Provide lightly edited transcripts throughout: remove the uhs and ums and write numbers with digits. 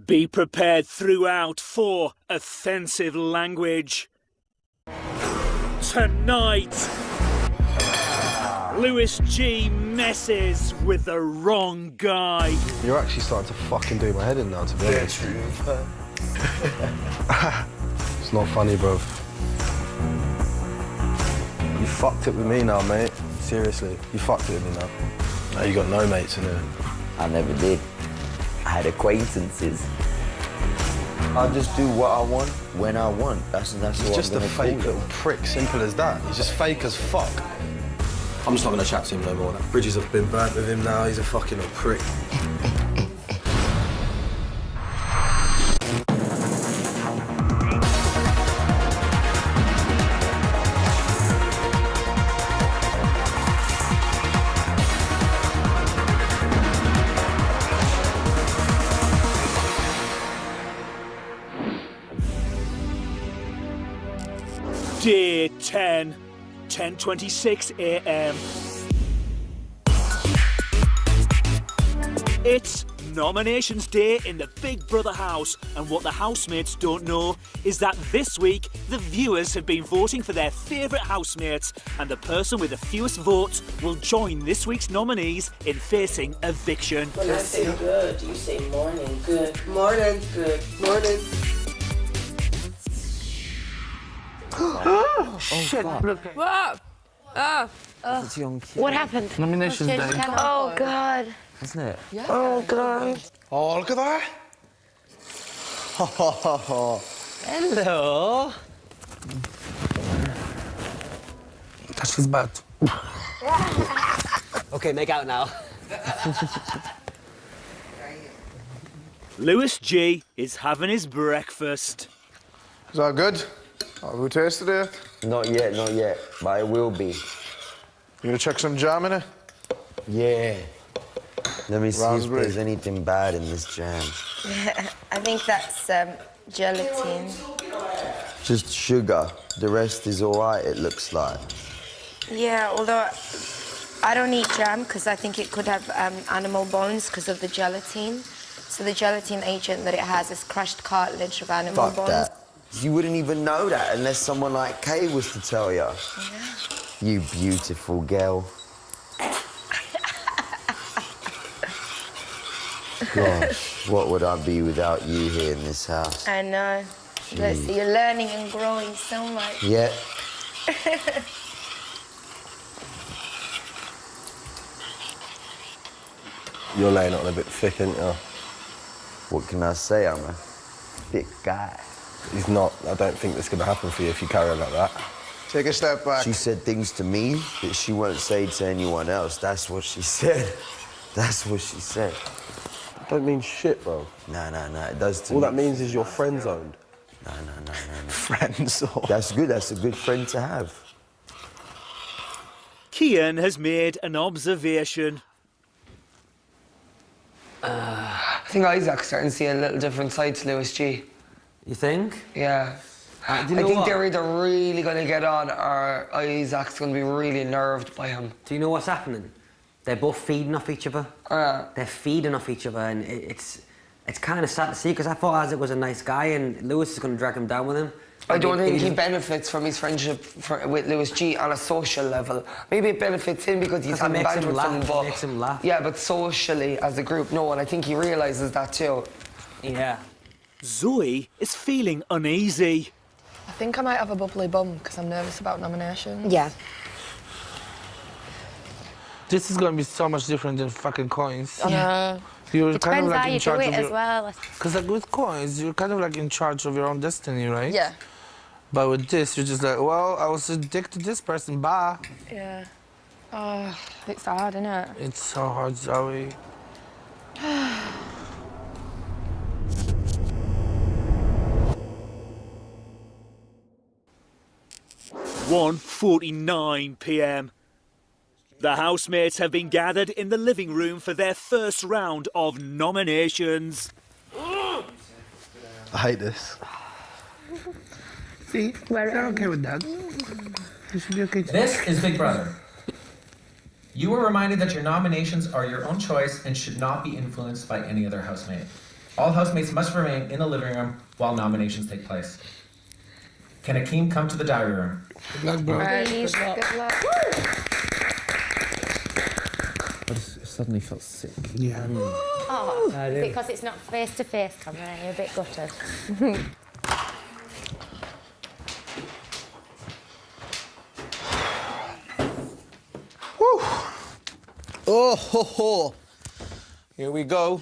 Be prepared throughout for offensive language. Tonight, Lewis G messes with the wrong guy. You're actually starting to fucking do my head in now, to be honest. It's not funny, bro. You fucked it with me now, mate. Seriously, you fucked it with me now. Now you got no mates in it. I never did. I had acquaintances. I just do what I want, when I want. That's He's what just I'm a fake little prick, simple as that. He's just fake as fuck. I'm just not gonna chat to him no more. Bridges have been burnt with him now. He's a fucking little prick. Day 10, 10:26 a.m. It's nominations day in the Big Brother house, and what the housemates don't know is that this week the viewers have been voting for their favourite housemates, and the person with the fewest votes will join this week's nominees in facing eviction. When I say good, you say morning. Good. Morning. Good. Morning. Oh, shit. Whoa! Oh. What happened? Nominations day. Oh, God. Isn't it? Yeah. Oh, God. Oh, look at that. Hello. Touch his butt. Okay, make out now. Lewis G is having his breakfast. Is that good? Have we tasted it? Not yet, but I will be. You gonna check some jam in it? Yeah. Let me see Raspberry. if there's anything bad in this jam. I think that's gelatin. Just sugar. The rest is all right, it looks like. Yeah, although I don't eat jam because I think it could have animal bones because of the gelatin. So the gelatin agent that it has is crushed cartilage of animal Fuck bones. that. You wouldn't even know that unless someone like Kay was to tell you. Yeah. You beautiful girl. Gosh, what would I be without you here in this house? I know. Let's see, you're learning and growing so much. Yeah. You're laying it on a bit thick, ain't you? What can I say? I'm a thick guy. He's not. I don't think that's gonna happen for you if you carry on like that. Take a step back. She said things to me that she won't say to anyone else. That's what she said. That's what she said. Don't mean shit, bro. No, it does to All me. that means is you're friend zoned. No. Friend zone. That's good. That's a good friend to have. Kian has made an observation. I think Isaac's starting to see a little different side to Lewis G. You think? Yeah. Do you I know think what? they're either really going to get on or Isaac's going to be really nerved by him. Do you know what's happening? They're both feeding off each other. They're feeding off each other, and it's kind of sad to see because I thought Isaac was a nice guy, and Lewis is going to drag him down with him. I don't think he benefits from his friendship with Lewis G on a social level. Maybe it benefits him because he's having makes banter him with laugh, someone, but makes him laugh. yeah, but socially as a group, no, and I think he realises that too. Yeah. Zoe is feeling uneasy. I think I might have a bubbly bum because I'm nervous about nominations. Yeah. This is gonna be so much different than fucking coins. Yeah. You're It kind of depends like how in you do charge it of as your... well. Because like with coins, you're kind of like in charge of your own destiny, right? Yeah. But with this, you're just like, well, I was a dick to this person, bye. Yeah. Oh, it's hard, isn't it? It's so hard, Zoe. 1:49 p.m. The housemates have been gathered in the living room for their first round of nominations. I hate this. See, they're okay with that. You should be okay too. This is Big Brother. You are reminded that your nominations are your own choice and should not be influenced by any other housemate. All housemates must remain in the living room while nominations take place. Can Akeem come to the diary room? Good luck, bro. Please, good luck. I just suddenly felt sick. Yeah. Oh, because it's not face-to-face camera, you're a bit gutted. Woo! Oh, ho, ho. Here we go.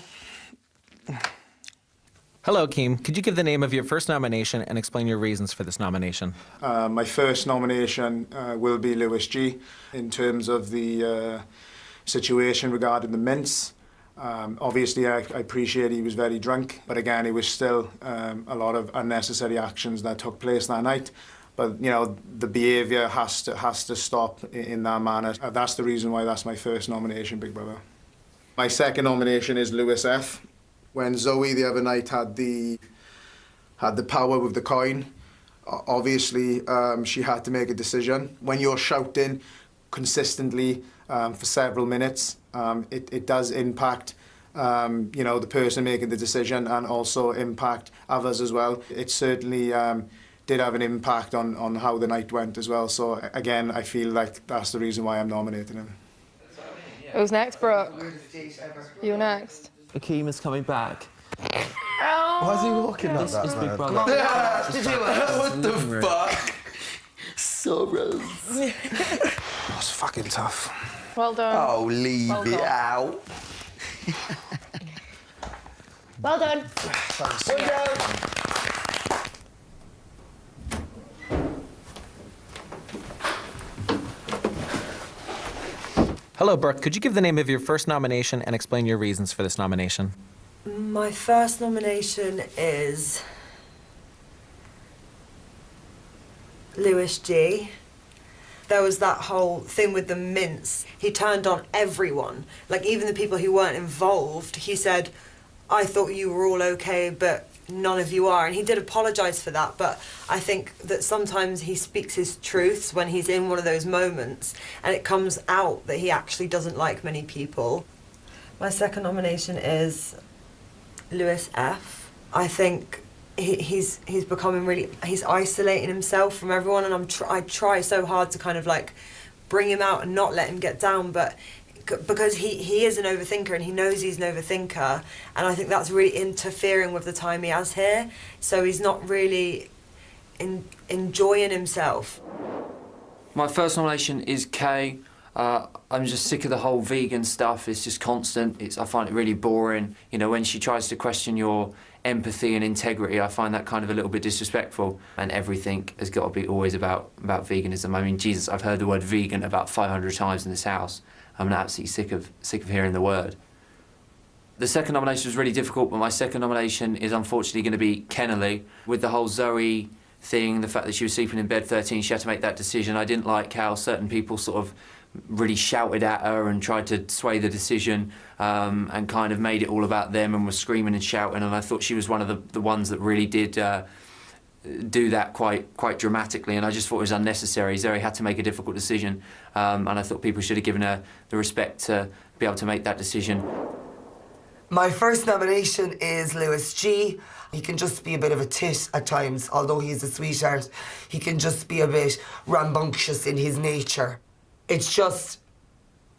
Hello, Akeem. Could you give the name of your first nomination and explain your reasons for this nomination? My first nomination will be Lewis G. In terms of the situation regarding the mints, obviously I appreciate he was very drunk, but again, it was still a lot of unnecessary actions that took place that night. But you know, the behaviour has to stop in that manner. That's the reason why that's my first nomination, Big Brother. My second nomination is Lewis F. When Zoe the other night had the power with the coin, obviously she had to make a decision. When you're shouting consistently for several minutes, it does impact you know, the person making the decision and also impact others as well. It certainly did have an impact on how the night went as well. So again, I feel like that's the reason why I'm nominating him. Who's next, Brooke? You next. Akeem is coming back. Why is he walking like that, It's man? Big Brother. What the fuck? Sorrows. That's fucking tough. Well done. Oh, leave Well it done. out. Well done. Hello, Brooke. Could you give the name of your first nomination and explain your reasons for this nomination? My first nomination is Lewis G. There was that whole thing with the mints. He turned on everyone, like even the people who weren't involved. He said, I thought you were all okay, but none of you are. And he did apologise for that, but I think that sometimes he speaks his truths when he's in one of those moments, and it comes out that he actually doesn't like many people. My second nomination is Lewis F. I think he's becoming really, he's isolating himself from everyone, and I try so hard to kind of like bring him out and not let him get down, but because he is an overthinker and he knows he's an overthinker, and I think that's really interfering with the time he has here, so he's not really enjoying himself. My first nomination is Kay. I'm just sick of the whole vegan stuff. It's just constant. I find it really boring. You know, when she tries to question your empathy and integrity, I find that kind of a little bit disrespectful. And everything has got to be always about veganism. I mean, Jesus, I've heard the word vegan about 500 times in this house. I'm absolutely sick of hearing the word. The second nomination was really difficult, but my second nomination is unfortunately going to be Kennelly. With the whole Zoe thing, the fact that she was sleeping in bed 13, she had to make that decision. I didn't like how certain people sort of really shouted at her and tried to sway the decision and kind of made it all about them and was screaming and shouting, and I thought she was one of the ones that really did do that quite dramatically, and I just thought it was unnecessary. Zoe had to make a difficult decision, and I thought people should have given her the respect to be able to make that decision. My first nomination is Lewis G. He can just be a bit of a tit at times, although he's a sweetheart. He can just be a bit rambunctious in his nature. It's just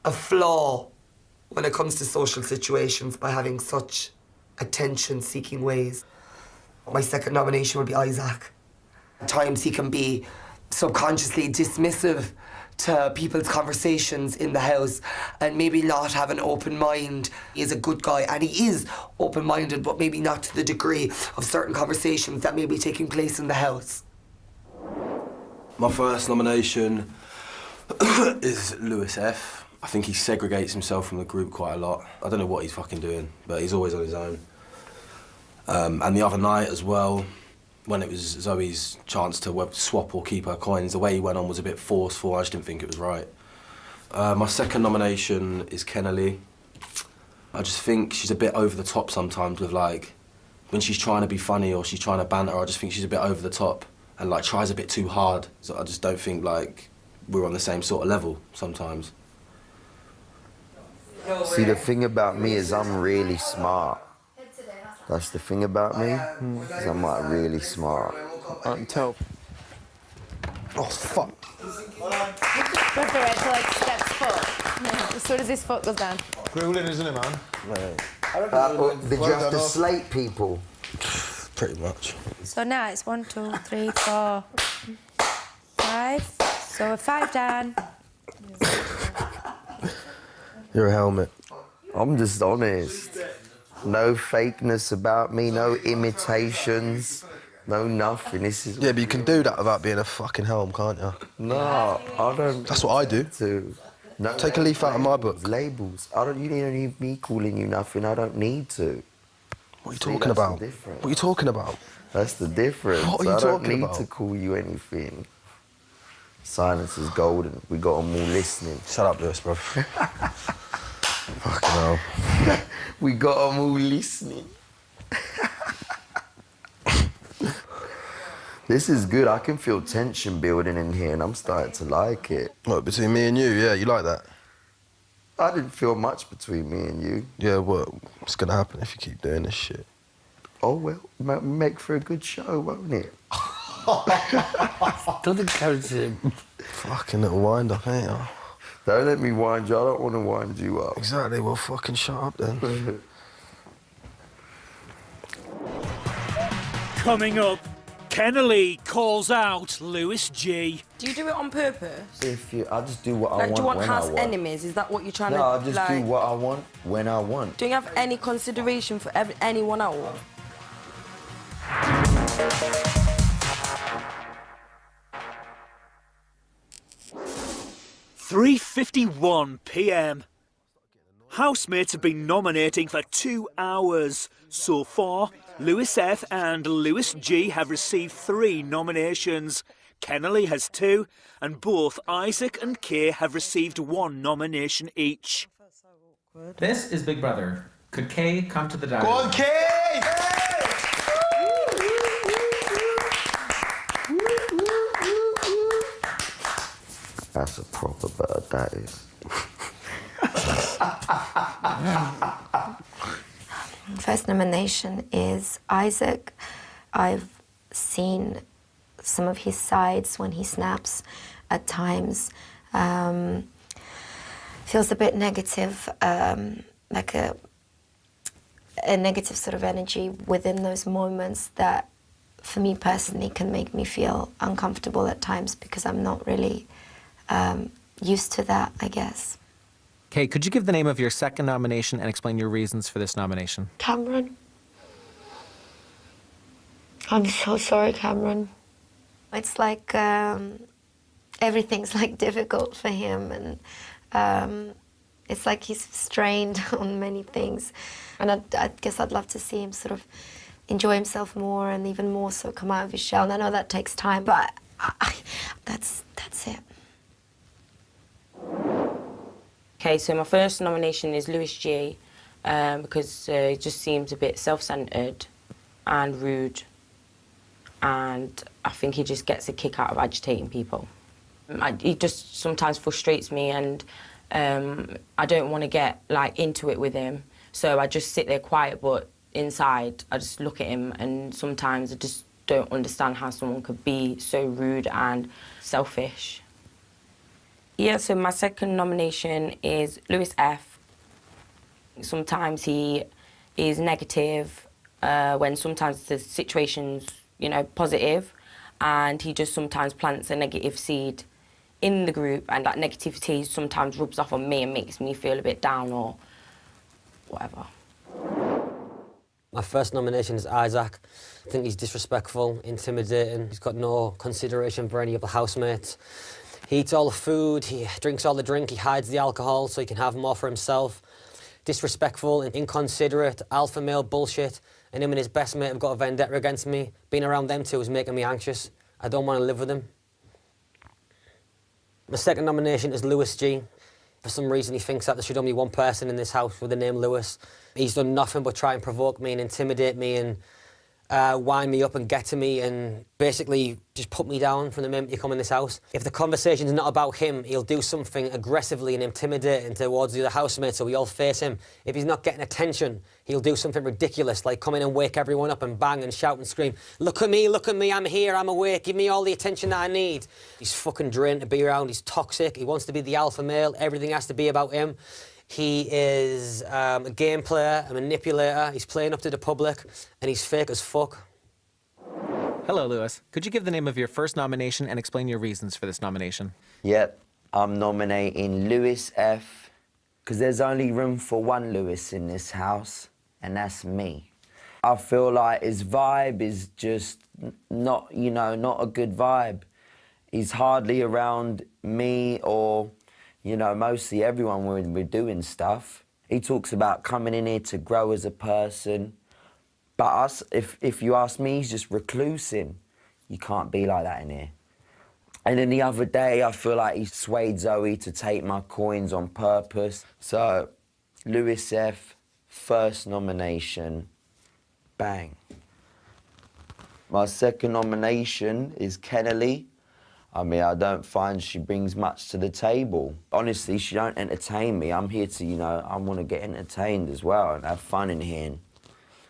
a flaw when it comes to social situations by having such attention-seeking ways. My second nomination would be Isaac. At times he can be subconsciously dismissive to people's conversations in the house and maybe not have an open mind. He is a good guy and he is open-minded, but maybe not to the degree of certain conversations that may be taking place in the house. My first nomination is Lewis F. I think he segregates himself from the group quite a lot. I don't know what he's fucking doing, but he's always on his own. And the other night as well, when it was Zoe's chance to swap or keep her coins, the way he went on was a bit forceful. I just didn't think it was right. My second nomination is Kennelly. I just think she's a bit over the top sometimes with, like, when she's trying to be funny or she's trying to banter, I just think she's a bit over the top and, like, tries a bit too hard. So I just don't think, like, we're on the same sort of level sometimes. See, the thing about me is I'm really smart. That's the thing about me, is I'm like really smart. Until. Oh, fuck. Good for it to like steps foot. As soon as his foot goes down. Grueling, isn't it, man? Did you have to slate people? Pretty much. So now it's 1, 2, 3, 4, 5. So we're 5 down. You're a helmet. I'm just honest. No fakeness about me, no imitations, no nothing. This is... Yeah, but you can do that without being a fucking helm, can't you? No, I don't... That's what I do. No, Take a leaf out of my book. Labels. You don't need me calling you nothing. I don't need to. What are you talking about? What are you talking about? That's the difference. What are you talking I don't need about? to call you anything. Silence is golden. We got them all listening. Shut up, Lewis, bro. Fucking hell. We got them all listening. This is good. I can feel tension building in here and I'm starting to like it. What, between me and you? Yeah, you like that? I didn't feel much between me and you. Yeah, what? What's gonna happen if you keep doing this shit? Oh, well, make for a good show, won't it? Don't encourage him. Fucking little wind-up, ain't you? Don't let me wind you. I don't want to wind you up. Exactly, well, fucking shut up then. Coming up, Kennelly calls out Lewis G. Do you do it on purpose? I just do what I Like, want do you want when house I want. enemies? Is that what you're trying No, to I just like, do what I want when I want. Do you have any consideration for anyone else? 3:51 p.m. Housemates have been nominating for 2 hours. So far, Lewis F and Lewis G have received 3 nominations. Kennelly has 2, and both Isaac and Kay have received 1 nomination each. This is Big Brother. Could Kay come to the diary? Go on, Kay! That's a proper bird, that is. First nomination is Isaac. I've seen some of his sides when he snaps at times. Feels a bit negative, like a negative sort of energy within those moments that, for me personally, can make me feel uncomfortable at times because I'm not really used to that, I guess. Kay, could you give the name of your second nomination and explain your reasons for this nomination? Cameron. I'm so sorry, Cameron. It's like everything's like difficult for him, and it's like he's strained on many things. And I guess I'd love to see him sort of enjoy himself more and even more so come out of his shell. And I know that takes time, but that's it. Okay, so my first nomination is Lewis G, because he just seems a bit self-centred and rude, and I think he just gets a kick out of agitating people. He just sometimes frustrates me, and I don't want to get like into it with him, so I just sit there quiet, but inside I just look at him, and sometimes I just don't understand how someone could be so rude and selfish. Yeah, so my second nomination is Lewis F. Sometimes he is negative when sometimes the situation's, you know, positive, and he just sometimes plants a negative seed in the group, and that negativity sometimes rubs off on me and makes me feel a bit down or whatever. My first nomination is Isaac. I think he's disrespectful, intimidating. He's got no consideration for any of the housemates. He eats all the food, he drinks all the drink, he hides the alcohol so he can have more for himself. Disrespectful, inconsiderate, alpha male bullshit, and him and his best mate have got a vendetta against me. Being around them two is making me anxious. I don't want to live with him. My second nomination is Lewis G. For some reason he thinks that there should only be one person in this house with the name Lewis. He's done nothing but try and provoke me and intimidate me, and wind me up and get to me and basically just put me down from the moment you come in this house. If the conversation's not about him, he'll do something aggressively and intimidating towards the other housemates so we all face him. If he's not getting attention, he'll do something ridiculous, like come in and wake everyone up and bang and shout and scream, look at me, I'm here, I'm awake, give me all the attention that I need. He's fucking drained to be around, he's toxic, he wants to be the alpha male, everything has to be about him. He is a game player, a manipulator, he's playing up to the public, and he's fake as fuck. Hello, Lewis. Could you give the name of your first nomination and explain your reasons for this nomination? Yep, I'm nominating Lewis F, because there's only room for one Lewis in this house, and that's me. I feel like his vibe is just not, you know, not a good vibe. He's hardly around me or, you know, mostly everyone when we're doing stuff. He talks about coming in here to grow as a person. But us, if you ask me, he's just reclusing. You can't be like that in here. And then the other day, I feel like he swayed Zoe to take my coins on purpose. So, Lewis F, first nomination, bang. My second nomination is Kennelly. I mean, I don't find she brings much to the table. Honestly, she don't entertain me. I'm here to, you know, I want to get entertained as well and have fun in here. And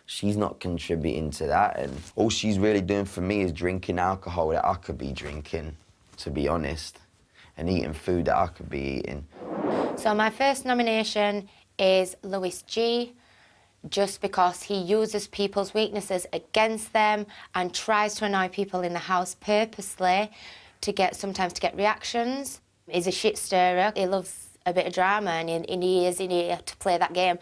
she's not contributing to that. And all she's really doing for me is drinking alcohol that I could be drinking, to be honest, and eating food that I could be eating. So my first nomination is Lewis G, just because he uses people's weaknesses against them and tries to annoy people in the house purposely sometimes to get reactions. He's a shit stirrer. He loves a bit of drama and he is in here to play that game.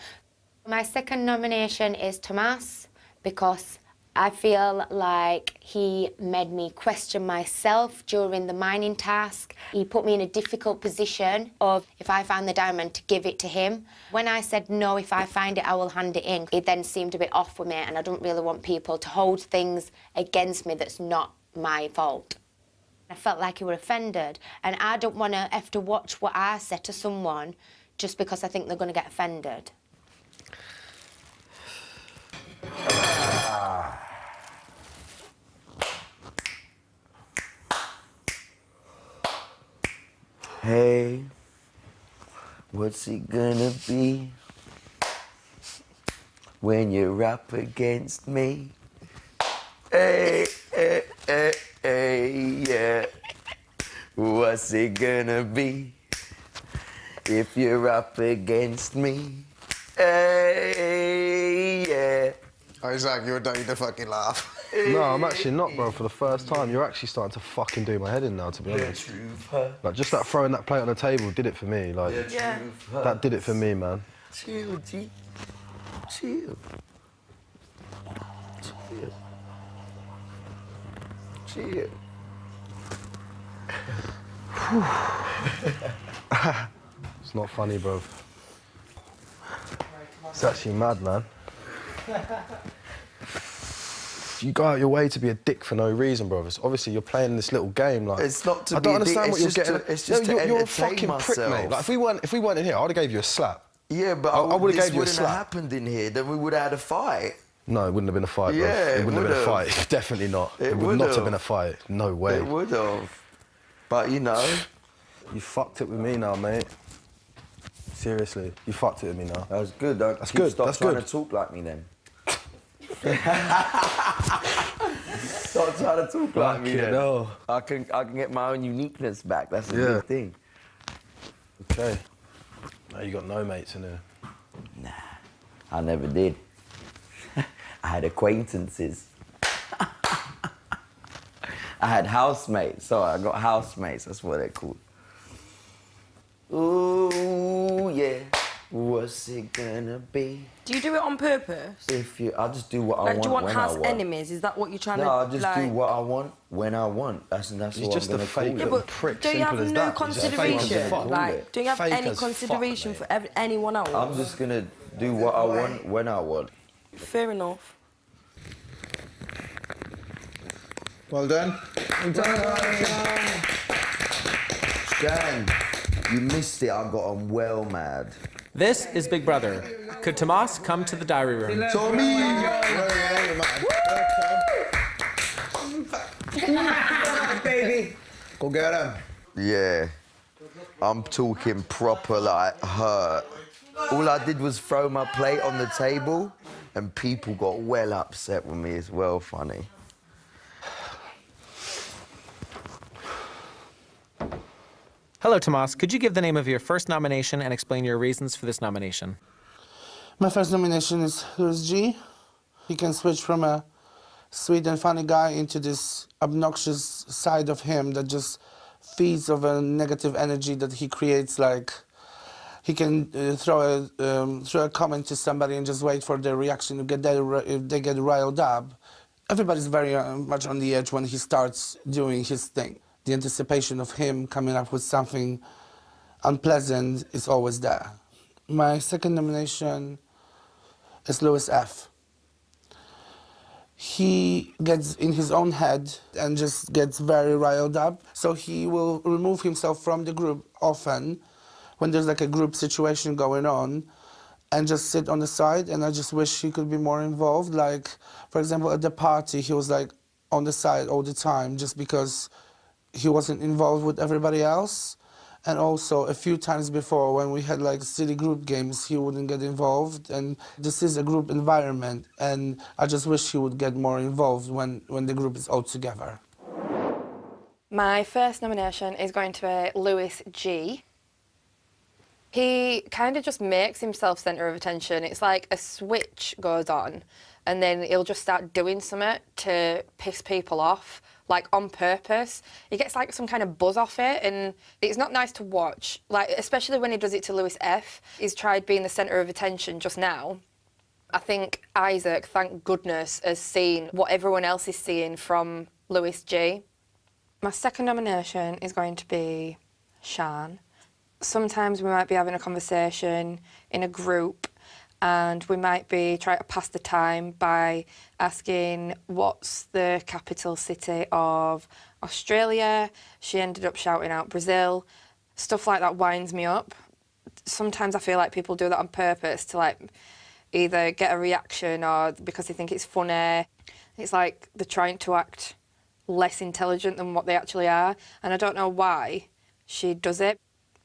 My second nomination is Tomas, because I feel like he made me question myself during the mining task. He put me in a difficult position of, if I found the diamond, to give it to him. When I said, no, if I find it, I will hand it in, it then seemed a bit off with me, and I don't really want people to hold things against me that's not my fault. I felt like he were offended, and I don't want to have to watch what I say to someone just because I think they're going to get offended. Hey, what's it gonna be when you're up against me? Hey, hey, hey, hey, yeah. What's it gonna be if you're up against me? Hey, yeah. Isaac, you're don't need to fucking laugh. No, I'm actually not, bro. For the first time, you're actually starting to fucking do my head in now, to be honest. Like, just that throwing that plate on the table did it for me. Like, that did it for me, man. Chill, G. Chill. Chill. Chill. It's not funny, bro. It's actually mad, man. You go out your way to be a dick for no reason, bro. Obviously, you're playing this little game. Like, it's not to I be don't a dick, understand what it's you're just getting. it's just to you're a entertain fucking myself. prick, mate. Like, if we weren't in here, I'd have gave you a slap. Yeah, but I would have this gave you a wouldn't slap. have happened in here. Then we would have had a fight. No, it wouldn't have been a fight, bro. Yeah, it wouldn't have been a would've. fight. Definitely not. It would not have would've. been a fight. No way. It would have. But you know, you fucked it with me now, mate. Seriously, you fucked it with me now. That was good. That's good. Stop That's trying good. to talk like me then. Stop trying to talk like me then. No. I can get my own uniqueness back. That's a good thing. Okay. Now you got no mates in here. Nah, I never did. I had acquaintances. I had housemates. Sorry, I got housemates. That's what they're called. Ooh, yeah. What's it gonna be? Do you do it on purpose? I just do what I want. Do you want when house I want. enemies? Is that what you're trying to? No, I just do what I want when I want. That's He's what just I'm a gonna fake call little it. prick. Do you have Simple as no that. consideration? Like, do you have Fake any as consideration fuck, for anyone else? I'm just gonna do what I want when I want. Fair enough. Well done. Well done. Stan, you missed it. I got on well mad. This is Big Brother. Could Tomas come to the diary room? Tommy! Well, yeah, man. Okay. Go get him. Yeah. I'm talking proper, like, hurt. All I did was throw my plate on the table, and people got well upset with me as well, funny. Hello, Tomas. Could you give the name of your first nomination and explain your reasons for this nomination? My first nomination is Louis G. He can switch from a sweet and funny guy into this obnoxious side of him that just feeds off a negative energy that he creates. Like, he can throw a comment to somebody and just wait for their reaction to get if they get riled up. Everybody's very much on the edge when he starts doing his thing. The anticipation of him coming up with something unpleasant is always there. My second nomination is Louis F. He gets in his own head and just gets very riled up. So he will remove himself from the group often when there's like a group situation going on and just sit on the side. And I just wish he could be more involved. Like, for example, at the party, he was like on the side all the time just because he wasn't involved with everybody else. And also a few times before when we had like city group games, he wouldn't get involved. And this is a group environment. And I just wish he would get more involved when the group is all together. My first nomination is going to be Louis G. He kind of just makes himself centre of attention. It's like a switch goes on and then he'll just start doing something to piss people off, like on purpose. He gets like some kind of buzz off it and it's not nice to watch, like especially when he does it to Louis F. He's tried being the centre of attention just now. I think Isaac, thank goodness, has seen what everyone else is seeing from Louis G. My second nomination is going to be Sean. Sometimes we might be having a conversation in a group and we might be trying to pass the time by asking what's the capital city of Australia. She ended up shouting out Brazil. Stuff like that winds me up. Sometimes I feel like people do that on purpose to like either get a reaction or because they think it's funny. It's like they're trying to act less intelligent than what they actually are, and I don't know why she does it.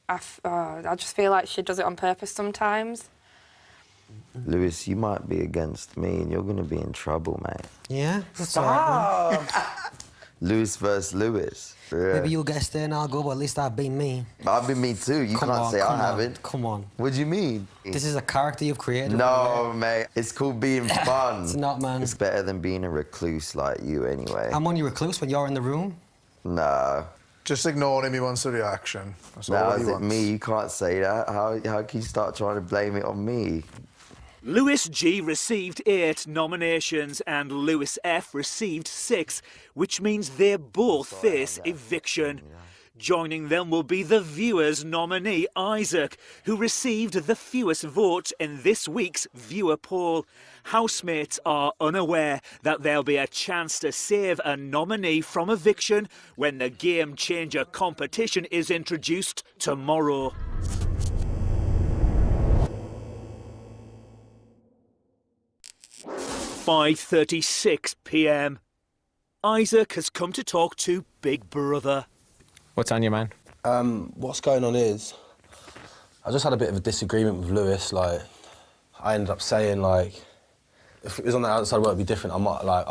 I just feel like she does it on purpose sometimes. Louis, you might be against me and you're going to be in trouble, mate. Yeah? Stop! Louis versus Louis. Yeah. Maybe you'll get a stay and I'll go, but at least I've been me. I've been me too. You can't say I haven't. Come on. What do you mean? This is a character you've created. No, mate. It's called being fun. It's not, man. It's better than being a recluse like you anyway. I'm only recluse when you're in the room. No. Just ignore him, he wants a reaction. That's all he is it wants. me? You can't say that. How can you start trying to blame it on me? Louis G received 8 nominations and Louis F received 6, which means they both face eviction. Joining them will be the viewers' nominee, Isaac, who received the fewest votes in this week's viewer poll. Housemates are unaware that there'll be a chance to save a nominee from eviction when the Game Changer competition is introduced tomorrow. "5:36 p.m. Isaac has come to talk to Big Brother. What's on your mind? What's going on is, I just had a bit of a disagreement with Lewis. Like, I ended up saying, like, if it was on the outside world, it'd be different. I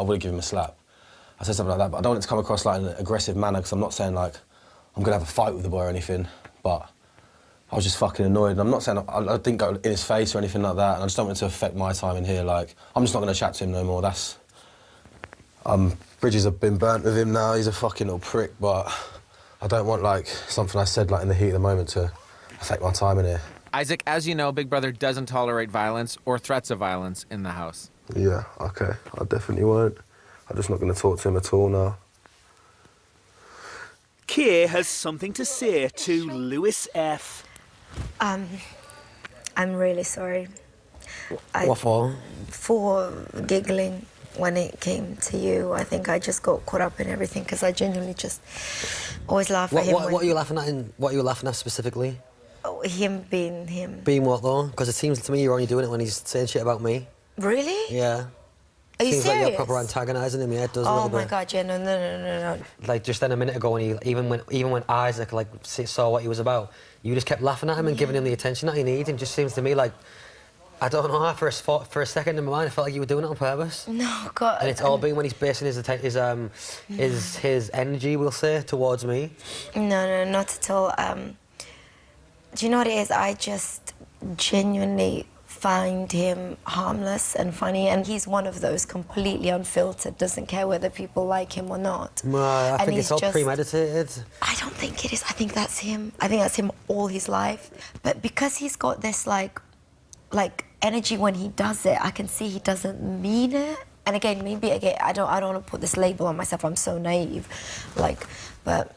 would have given him a slap. I said something like that, but I don't want it to come across like in an aggressive manner, because I'm not saying, like, I'm gonna have a fight with the boy or anything, but I was just fucking annoyed. And I'm not saying I didn't go in his face or anything like that, and I just don't want it to affect my time in here. Like, I'm just not gonna chat to him no more. That's... bridges have been burnt with him now. He's a fucking little prick, but I don't want, like, something I said, like, in the heat of the moment to affect my time in here. Isaac, as you know, Big Brother doesn't tolerate violence or threats of violence in the house. Yeah, okay. I definitely won't. I'm just not going to talk to him at all now. Kay has something to say to Louis F. I'm really sorry. What for? For giggling when it came to you. I think I just got caught up in everything because I genuinely just always laugh at him. What are you laughing at? What are you laughing at specifically? Oh, him being him. Being what though? Because it seems to me you're only doing it when he's saying shit about me. Really? Yeah. Are you Seems serious? like you're proper antagonising him, yeah, it does a Oh little my bit. God, yeah, no. Like just then a minute ago, when even when Isaac like saw what he was about, you just kept laughing at him and giving him the attention that he needs. And just seems to me like, I don't know, for a second in my mind, I felt like you were doing it on purpose. No, God. And it's all been when he's basing his energy, we'll say, towards me. No, not at all. Do you know what it is? I just genuinely find him harmless and funny, and he's one of those completely unfiltered, doesn't care whether people like him or not. No, I think it's all premeditated. I don't think it is. I think that's him. I think that's him all his life. But because he's got this like energy when he does it, I can see he doesn't mean it. And again, I don't want to put this label on myself. I'm so naive, but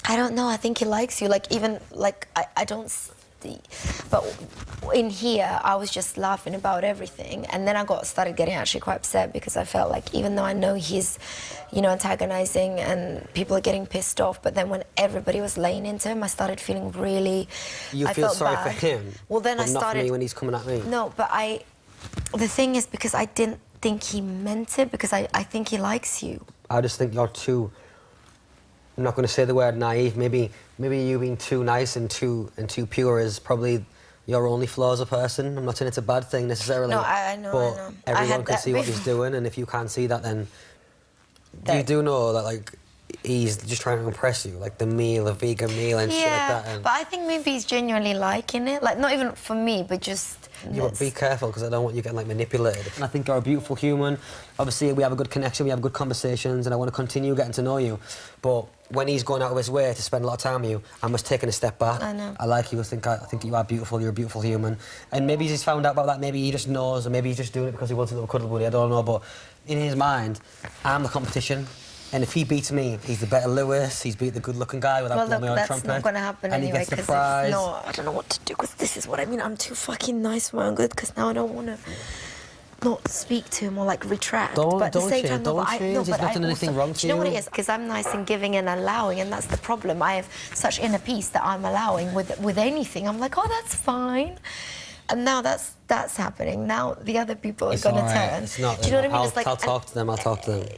I don't know. I think he likes you. I don't see. But in here, I was just laughing about everything, and then I started getting actually quite upset because I felt like even though I know he's, antagonizing and people are getting pissed off, but then when everybody was laying into him, I started feeling really. You I feel felt sorry bad. for him, Well, then but I not started. for me when he's coming at me. No, but the thing is because I didn't think he meant it because I think he likes you. I just think you're too. I'm not going to say the word naive. Maybe you being too nice and too pure is probably your only flaw as a person. I'm not saying it's a bad thing necessarily. No, I know. But everyone can see what he's doing, and if you can't see that, then you do know that he's just trying to impress you, like the vegan meal and shit like that. And But I think maybe he's genuinely liking it. Like not even for me, but just. but be careful because I don't want you getting manipulated. And I think you're a beautiful human. Obviously, we have a good connection, we have good conversations, and I want to continue getting to know you. But when he's going out of his way to spend a lot of time with you, I'm just taking a step back. I know. I like you. I think you are beautiful. You're a beautiful human. And maybe he's found out about that. Maybe he just knows, or maybe he's just doing it because he wants a little cuddle buddy. I don't know. But in his mind, I'm the competition. And if he beats me, he's the better Lewis. He's beat the good-looking guy without blowing me on That's trumpet. not going to happen and anyway. he gets the prize. No, I don't know what to do because this is what I mean. I'm too fucking nice for my own good because now I don't want to not speak to him or retract. Don't but at the same change. time, Don't change. He's not done anything wrong to you. Do you know what it is? Because I'm nice and giving and allowing, and that's the problem. I have such inner peace that I'm allowing with anything. I'm like, oh, that's fine. And now that's happening. Now the other people are going to turn. It's not. Do you know what I mean? I'll talk to them. I'll talk to them.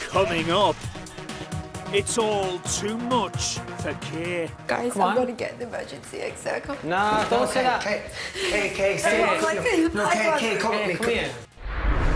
Coming up, it's all too much for Kay. Guys, I'm going to get the emergency exit. No, don't say that. Kay, stay. No, Kay, come with me.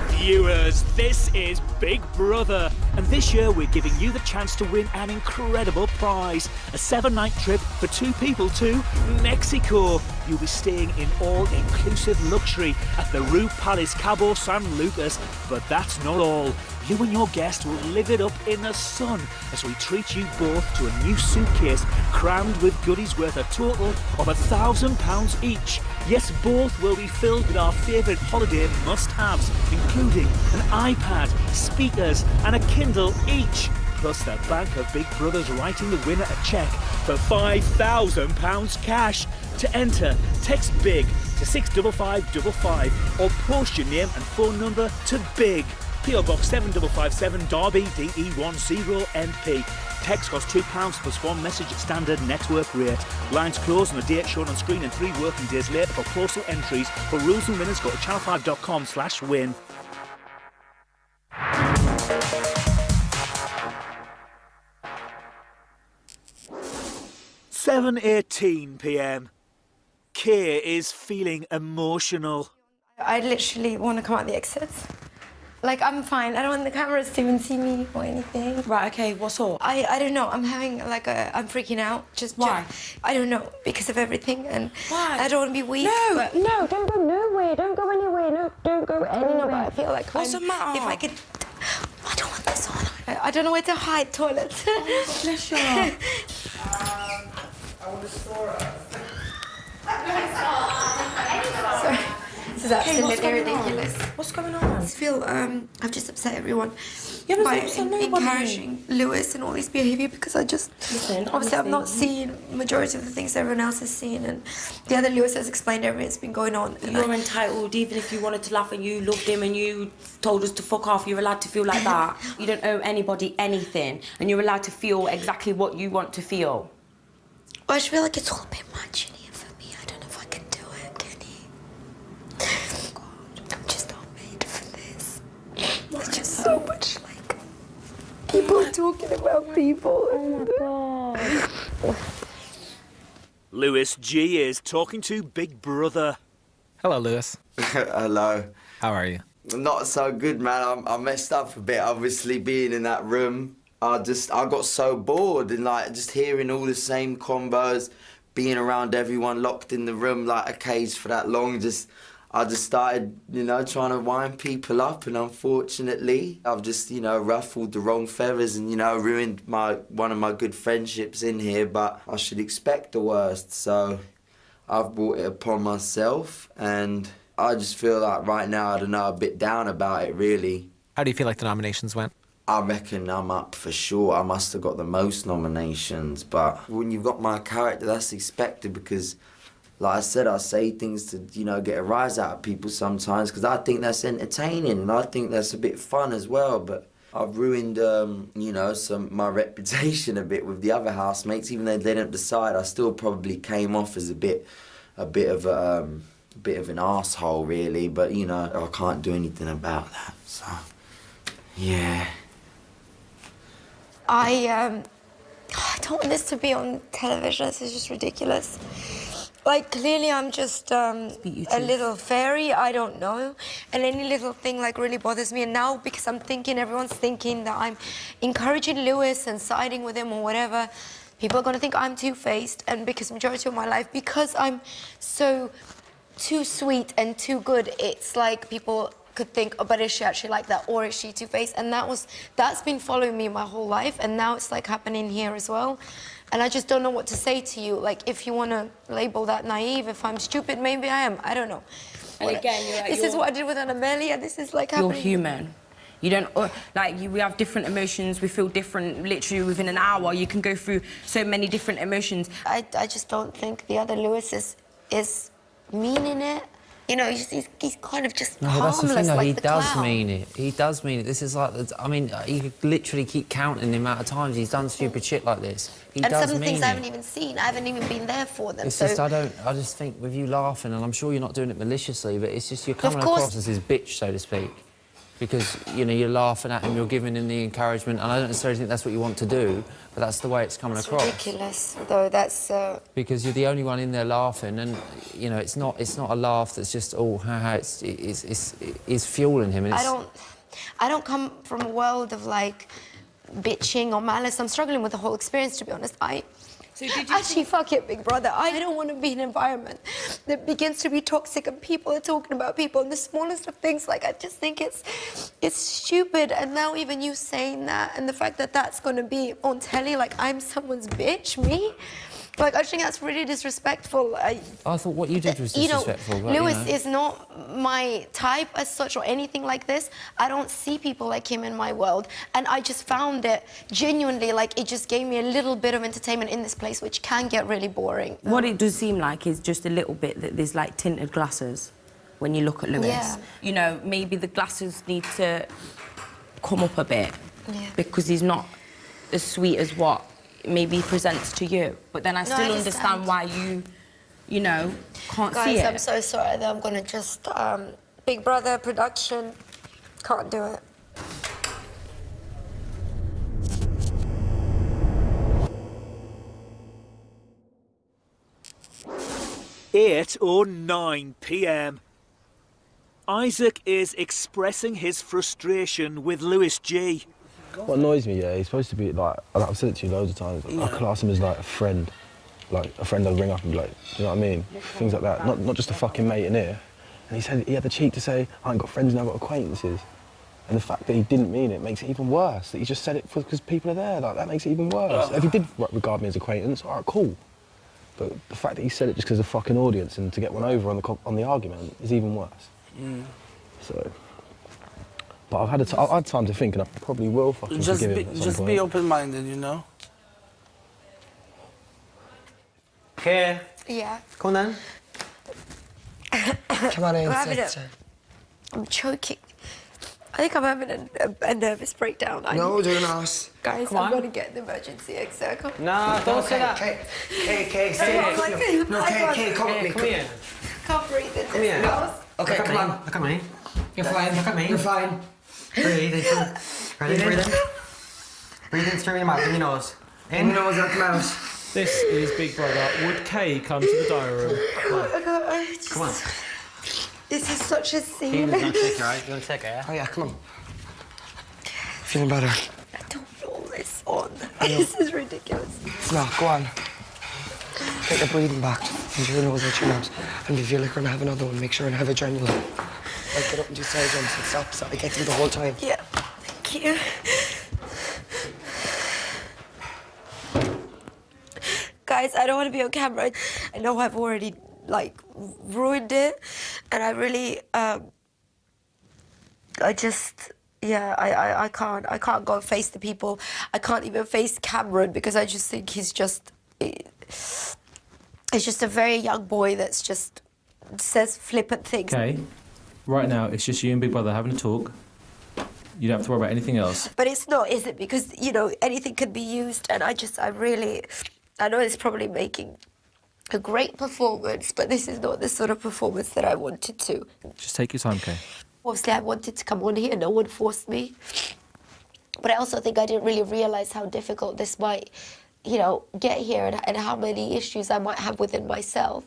Viewers, this is Big Brother, and this year we're giving you the chance to win an incredible prize, a 7-night trip for 2 people to Mexico. You'll be staying in all-inclusive luxury at the Rue Palace Cabo San Lucas, but that's not all. You and your guest will live it up in the sun as we treat you both to a new suitcase crammed with goodies worth a total of £1,000 each. Yes, both will be filled with our favourite holiday must-haves, including an iPad, speakers and a Kindle each. Plus the Bank of Big Brother's writing the winner a cheque for £5,000 cash. To enter, text BIG to 65555 or post your name and phone number to BIG. PO Box 7557 Derby DE10NP. Text costs £2 plus 1 message at standard network rate. Lines close on the date shown on screen and 3 working days later for postal entries. For rules and winners, go to channel5.com/win. 7:18 p.m. Kay is feeling emotional. I literally want to come out the exits. I'm fine. I don't want the cameras to even see me or anything. Right, okay, what's up? I don't know. I'm having I'm freaking out. Why? I don't know. Because of everything and Why? I don't want to be weak. No, don't go nowhere. Don't go anywhere. No, don't go anywhere. But I feel like What's the matter? If I could... I don't want this on. I don't know where to hide toilets. Oh, bless you. I want to store us. Sorry. This is absolutely what's going on? ridiculous. What's going on? I just feel I've just upset everyone You haven't by upset nobody. encouraging Lewis and all his behaviour because I just obviously I've not seen majority of the things everyone else has seen, and the other Lewis has explained everything that's been going on. And You're entitled, even if you wanted to laugh and you loved him and you told us to fuck off, you're allowed to feel like that. You don't owe anybody anything, and you're allowed to feel exactly what you want to feel. I just feel like it's all a bit much in here for me. I don't know if I can do it, Kenny. God, I'm just not made talking about people. Oh my God. Lewis G is talking to Big Brother. Hello, Lewis. Hello. How are you? Not so good, man. I messed up a bit, obviously, being in that room. I got so bored and, like, just hearing all the same combos, being around everyone locked in the room like a cage for that long. I just started, you know, trying to wind people up, and unfortunately, I've just, you know, ruffled the wrong feathers and, you know, ruined one of my good friendships in here, but I should expect the worst, so I've brought it upon myself, and I just feel like right now, I don't know, a bit down about it, really. How do you feel like the nominations went? I reckon I'm up for sure. I must have got the most nominations, but when you've got my character, that's expected because, like I said, I say things to, you know, get a rise out of people sometimes because I think that's entertaining and I think that's a bit fun as well, but I've ruined, you know, my reputation a bit with the other housemates. Even though they didn't decide, I still probably came off as a bit of an asshole, really, but, you know, I can't do anything about that, so, yeah. I don't want this to be on television. This is just ridiculous. Like, clearly I'm just a little fairy, I don't know. And any little thing, like, really bothers me. And now, because I'm thinking, everyone's thinking that I'm encouraging Lewis and siding with him or whatever, people are going to think I'm two-faced. And because majority of my life, because I'm so too sweet and too good, it's like people could think, oh, but is she actually like that, or is she two-faced? And that's been following me my whole life, and now it's like happening here as well. And I just don't know what to say to you. Like, if you want to label that naive, if I'm stupid, maybe I am. I don't know. And again, you're like, this is what I did with Amelia. This is like happening. You're human. You don't, we have different emotions, we feel different, literally within an hour, you can go through so many different emotions. I just don't think the other Lewis is meaning it. You know, he's kind of just harmless, that's the thing, though. like He the does clown. mean it. He does mean it. This is like, I mean, you could literally keep counting the amount of times he's done stupid shit like this. He And does some mean things it. I haven't even seen. I haven't even been there for them. It's So just, I just think with you laughing, and I'm sure you're not doing it maliciously, but it's just you're coming course. across as his bitch, so to speak. Because, you know, you're laughing at him, you're giving him the encouragement, and I don't necessarily think that's what you want to do, but that's the way it's coming it's across. ridiculous, though. That's Because you're the only one in there laughing, and you know it's not a laugh that's just oh haha. It's fueling him. And it's, I don't come from a world of like bitching or malice. I'm struggling with the whole experience, to be honest. Actually, fuck it, Big Brother. I don't want to be in an environment that begins to be toxic and people are talking about people and the smallest of things. Like, I just think it's stupid. And now even you saying that and the fact that that's going to be on telly, like I'm someone's bitch, me? Like, I think that's really disrespectful. I thought what you did was You know, disrespectful. But, Lewis you know. is not my type as such or anything like this. I don't see people like him in my world. And I just found it genuinely, like, it just gave me a little bit of entertainment in this place, which can get really boring. What it does seem like is just a little bit that there's like tinted glasses when you look at Lewis. Yeah. You know, maybe the glasses need to come up a bit because he's not as sweet as what maybe he presents to you. But then I still understand why you know, can't see it. Guys, I'm so sorry that I'm gonna just, Big Brother production, can't do it. Eight or 9 p.m. Isaac is expressing his frustration with Lewis G. What annoys me, he's supposed to be like, I've said it to you loads of times, I class him as like a friend I'd ring up and be like, do you know what I mean? Things like that, not just a fucking mate in here. And he said he had the cheek to say, I ain't got friends now, I've got acquaintances. And the fact that he didn't mean it makes it even worse, that he just said it because people are there, like that makes it even worse. If he did regard me as acquaintance, all right, cool. But the fact that he said it just because of the fucking audience and to get one over on the argument is even worse. So. But I've had time to think, and I probably will fucking forgive him at some Just point. be open-minded, you know? Okay. Yeah. Come on then. Come on in, sister. I'm choking. I think I'm having a nervous breakdown. No, do not. Guys, Come I'm on. going to get the emergency exit. No, don't say that. Kay, stay I'm like, No, Kay, come with me. Come here. Can't breathe in this Come here. house. Okay, Look come at me. on. Look at me. You're fine. Look at me. You're fine. Breathe. Ready? Breathe in. Breathe in through your mouth, in your nose. In your nose, out the mouth. This is Big Brother. Would Kay come to the diary room? Come on. Come on. This is such a scene. Keenan's gonna take her, right? You wanna take her, yeah? Oh, yeah, come on. Feeling better? I don't know this on. This is ridiculous. No, go on. Get your breathing back. Into your nose, out your mouth. And if you're liquor and have another one, make sure and have adrenaline. Like, get up and do side jumps and stop, so I get through the whole time. Yeah, thank you. Guys, I don't want to be on camera. I know I've already, like, ruined it. And I really, I can't go and face the people. I can't even face Cameron because I just think he's just, he's just a very young boy that's just says flippant things. Okay. Right now, it's just you and Big Brother having a talk. You don't have to worry about anything else. But it's not, is it? Because, you know, anything could be used, and I know it's probably making a great performance, but this is not the sort of performance that I wanted to. Just take your time, Kay. Obviously, I wanted to come on here, no one forced me. But I also think I didn't really realise how difficult this might, you know, get here and how many issues I might have within myself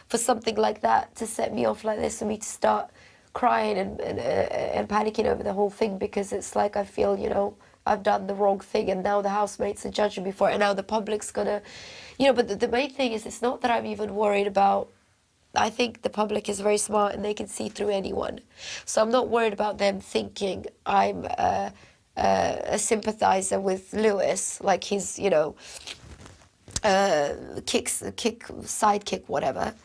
for something like that to set me off like this, for me to start crying and panicking over the whole thing, because it's like I feel, you know, I've done the wrong thing and now the housemates are judging me for it and now the public's gonna, you know, but the main thing is it's not that I'm even worried about, I think the public is very smart and they can see through anyone. So I'm not worried about them thinking I'm a sympathiser with Lewis, like he's, you know, sidekick, whatever.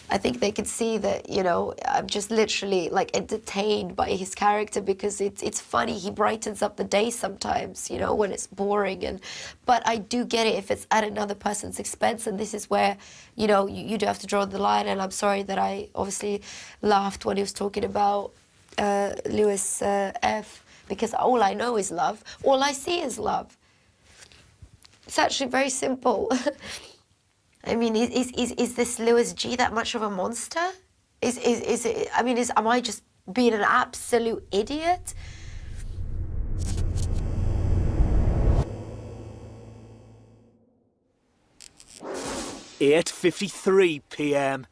I think they can see that, you know, I'm just literally like entertained by his character because it's funny. He brightens up the day sometimes, you know, when it's boring. But I do get it if it's at another person's expense. And this is where, you know, you do have to draw the line. And I'm sorry that I obviously laughed when he was talking about Lewis F, because all I know is love. All I see is love. It's actually very simple. I mean, is this Lewis G that much of a monster? Is it? I mean, am I just being an absolute idiot? (8:53 p.m).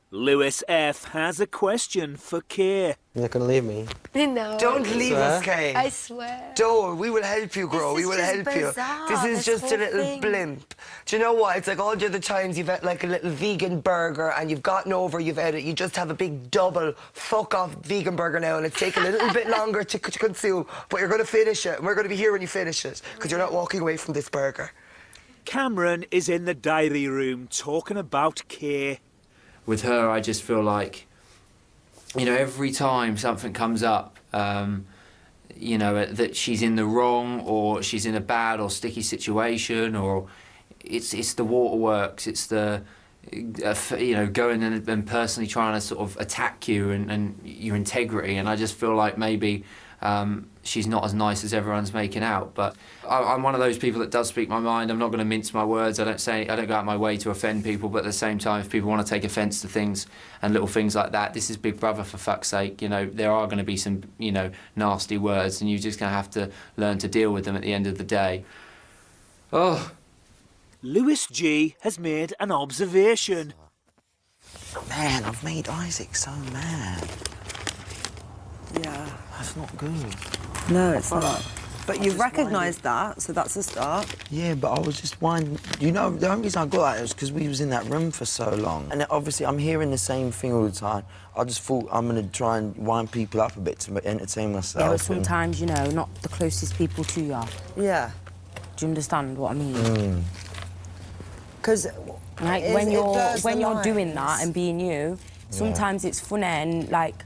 Lewis F has a question for Kay. You're not going to leave me? No. Don't leave us, Kay. I swear. Don't. We will help you grow. We will help you. This is just a little blimp. Do you know what? It's like all the other times you've had like a little vegan burger and you've gotten over, you've had it. You just have a big double fuck-off vegan burger now and it's taken a little bit longer to consume, but you're going to finish it and we're going to be here when you finish it because you're not walking away from this burger. Cameron is in the diary room talking about Kay. With her, I just feel like, you know, every time something comes up, you know, that she's in the wrong or she's in a bad or sticky situation, or it's the waterworks, it's the, you know, going and personally trying to sort of attack you and your integrity. And I just feel like maybe she's not as nice as everyone's making out. But I'm one of those people that does speak my mind. I'm not going to mince my words. I don't go out my way to offend people. But at the same time, if people want to take offence to things and little things like that, this is Big Brother, for fuck's sake. You know, there are going to be some, you know, nasty words, and you're just going to have to learn to deal with them at the end of the day. Oh. Lewis G has made an observation. Man, I've made Isaac so mad. Yeah. That's not good. No, it's not. But you've recognised that, so that's a start. Yeah, but I was just winding... You know, the only reason I got that was because we was in that room for so long. And obviously, I'm hearing the same thing all the time. I just thought I'm going to try and wind people up a bit to entertain myself. Yeah, but sometimes, you know, not the closest people to you. Yeah. Do you understand what I mean? Because like, when you're doing that and being you, sometimes it's funny and, like...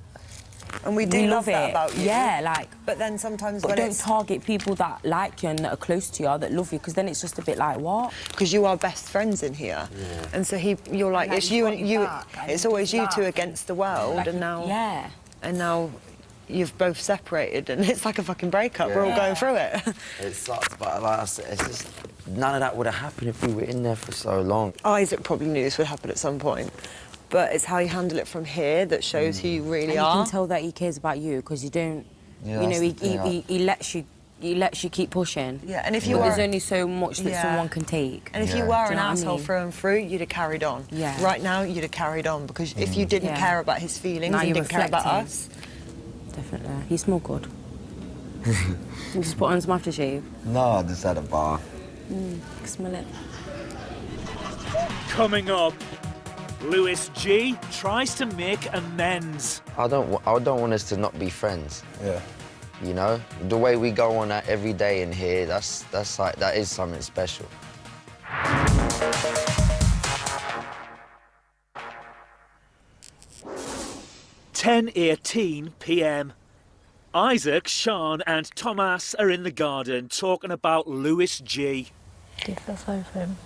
And we do love that about you. Yeah, like... But then sometimes when don't target people that like you and that are close to you, that love you, because then it's just a bit like, what? Because you are best friends in here. Yeah. And so you're like, it's you and you... It's always you two against the world, like, and now... Yeah. And now you've both separated, and it's like a fucking breakup. Yeah. We're all going through it. It sucks, but like I said, it's just... None of that would have happened if we were in there for so long. Isaac probably knew this would happen at some point. But it's how you handle it from here that shows who you really are. You can tell that he cares about you because you don't, you know, he lets you it lets you keep pushing. Yeah, and if you but were... there's only so much that Yeah. someone can take. And if you Do were you an know what I asshole mean? through and through, you'd have carried on. Yeah. Right now, you'd have carried on, because if you didn't Yeah. care about his feelings Now and you're didn't care about reflecting. us... Definitely. You smell good. You just put on some aftershave. No, I just had a bath. I can smell it. Coming up, Lewis G tries to make amends. I don't want us to not be friends. Yeah. You know, the way we go on that every day in here, that is something special. 10:18 p.m. Isaac, Sean and Thomas are in the garden talking about Lewis G. Do you feel sorry for him?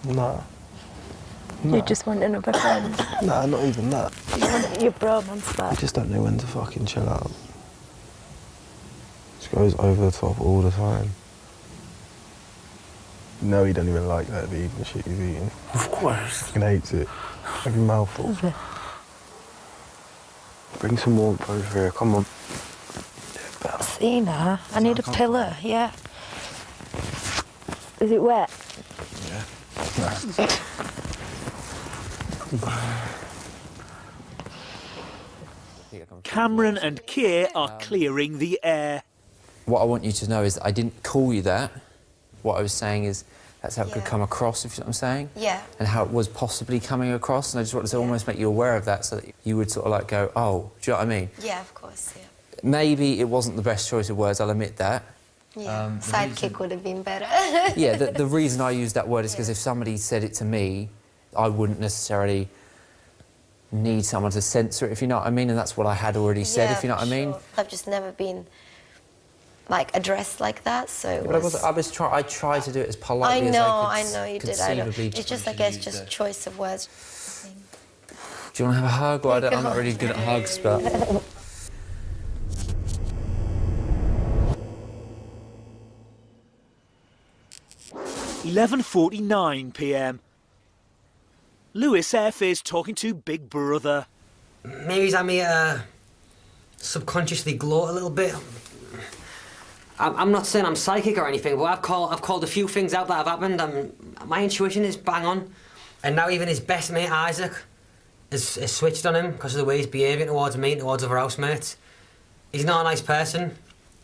Nah. You just want another friend? Nah, not even that. You want your bromance I back? just don't know when to fucking chill out. Just goes over the top all the time. No, he don't even like that vegan shit he's eating. Of course. Fucking hates it. Every mouthful. Bring some warmth over here, come on. Sina, I need a pillow, yeah. Is it wet? Yeah. Cameron and Kay are clearing the air. What I want you to know is I didn't call you that. What I was saying is that's how it could come across, if you know what I'm saying. Yeah. And how it was possibly coming across, and I just wanted to almost make you aware of that so that you would sort of like go, oh, do you know what I mean? Yeah, of course, yeah. Maybe it wasn't the best choice of words, I'll admit that. Yeah, sidekick would have been better. Yeah, the reason I use that word is because if somebody said it to me, I wouldn't necessarily need someone to censor it, if you know what I mean, and that's what I had already said, if you know what I mean. I've just never been, like, addressed like that, so it But was... I tried to do it as politely I as I could know you did. I know. conceivably. It's just, I guess, just choice of words. Do you want to have a hug? Or I'm not really good at hugs, but... 11:49 p.m. Lewis F is talking to Big Brother. Maybe I may subconsciously gloat a little bit. I'm not saying I'm psychic or anything, but I've called a few things out that have happened, and my intuition is bang on. And now even his best mate Isaac has switched on him because of the way he's behaving towards me and towards other housemates. He's not a nice person,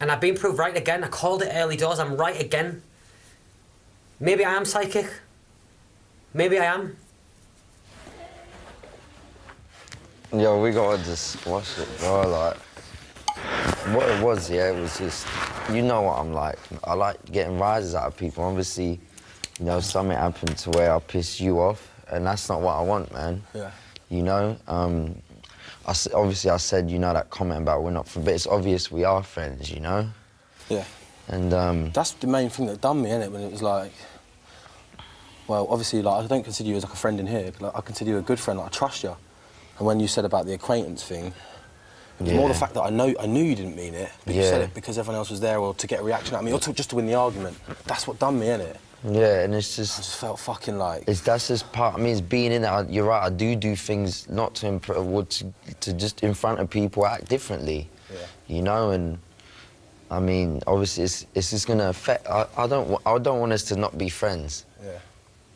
and I've been proved right again. I called it early doors. I'm right again. Maybe I am psychic. Maybe I am. Yo, we gotta just watch it, bro. Like, what it was, yeah, it was just, you know what I'm like. I like getting rises out of people. Obviously, you know, something happened to where I pissed you off, and that's not what I want, man. Yeah. You know, obviously I said, you know, that comment about we're not friends, but it's obvious we are friends, you know? Yeah. And that's the main thing that done me, innit? When it was like, well, obviously, like, I don't consider you as like a friend in here. Like, I consider you a good friend. Like, I trust you. And when you said about the acquaintance thing, it was more the fact that I knew you didn't mean it, but you said it because everyone else was there, or to get a reaction out of me, or just to win the argument. That's what done me, innit? yeah, and it's just... I just felt fucking like... That's just part... I mean, it's being in it. You're right, I do things not to to just in front of people act differently. Yeah. You know, and... I mean, obviously, it's just gonna affect... I don't want us to not be friends. Yeah.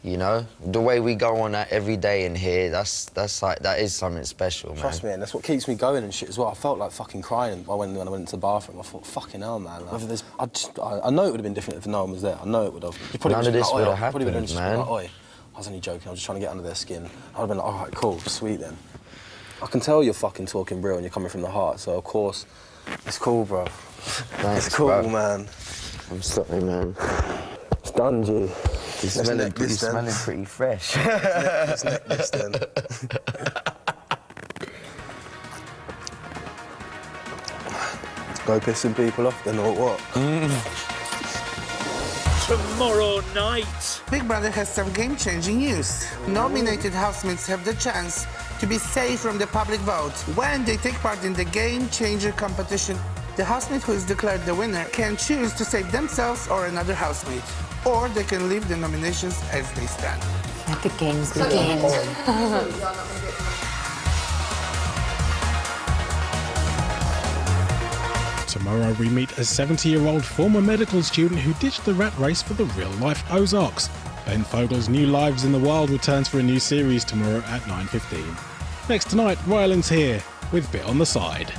You know? The way we go on that every day in here, that is something special, man. Trust me, and that's what keeps me going and shit as well. I felt like fucking crying when I went into the bathroom. I thought, fucking hell, man. Like, I know it would have been different if no one was there. I know it would have. None of this would have happened, man. Like, oi, I was only joking. I was just trying to get under their skin. I'd have been like, all right, cool, sweet then. I can tell you're fucking talking real and you're coming from the heart, so of course, it's cool, bro. Thanks, it's cool, bro. man. I'm sorry, man. It's done, G. You're smelling pretty fresh. Let's neck this then. Go pissing people off then, or what? Tomorrow night. Big Brother has some game-changing news. Nominated housemates have the chance to be saved from the public vote. When they take part in the Game Changer competition, the housemate who is declared the winner can choose to save themselves or another housemate, or they can leave the nominations as they stand. Let the games begin. Tomorrow we meet a 70-year-old former medical student who ditched the rat race for the real-life Ozarks. Ben Fogel's New Lives in the Wild returns for a new series tomorrow at 9:15. Next tonight, Ryland's here with Bit on the Side.